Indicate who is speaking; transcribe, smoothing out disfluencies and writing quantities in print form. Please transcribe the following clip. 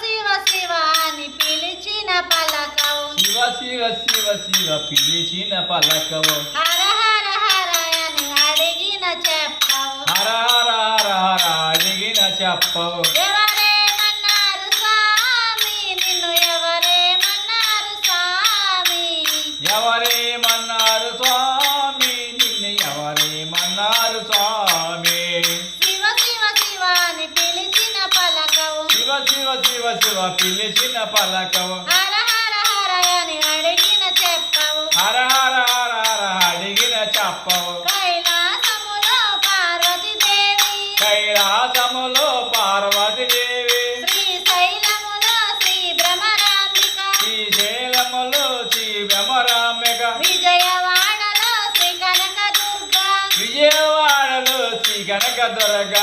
Speaker 1: శివ శివ అని పిలిచిన పలకవు
Speaker 2: శివ శివ శివ శివ పిలిచిన పలకవు
Speaker 1: హర హర హర అని అడిగిన చెప్పవు
Speaker 2: హర హర హర హర అడిగిన చెప్పవు
Speaker 1: ఎవరేమన్నారు స్వామి నిన్ను ఎవరేమన్నారు స్వామి
Speaker 2: ఎవరేమన్నారు స్వామి నిన్ను ఎవరేమన్నారు స్వామి
Speaker 1: శివ శివ శివ అని పిలిచిన పలకవు
Speaker 2: శివ శివ శివ శివ పిలిచిన పలకవు
Speaker 1: హర హర హర అని అడిగిన చెప్పవు
Speaker 2: హర హర హర హర అడిగిన చెప్పవు
Speaker 1: కైలాసములో పార్వతీదేవి
Speaker 2: కైలాసములో పార్వతీదేవి
Speaker 1: శ్రీశైలములో శ్రీ భ్రమరాంబిక
Speaker 2: శ్రీశైలములో శ్రీ భ్రమరాంబిక
Speaker 1: విజయవాడలో శ్రీ కనకదుర్గ
Speaker 2: విజయవాడలో శ్రీ కనకదుర్గ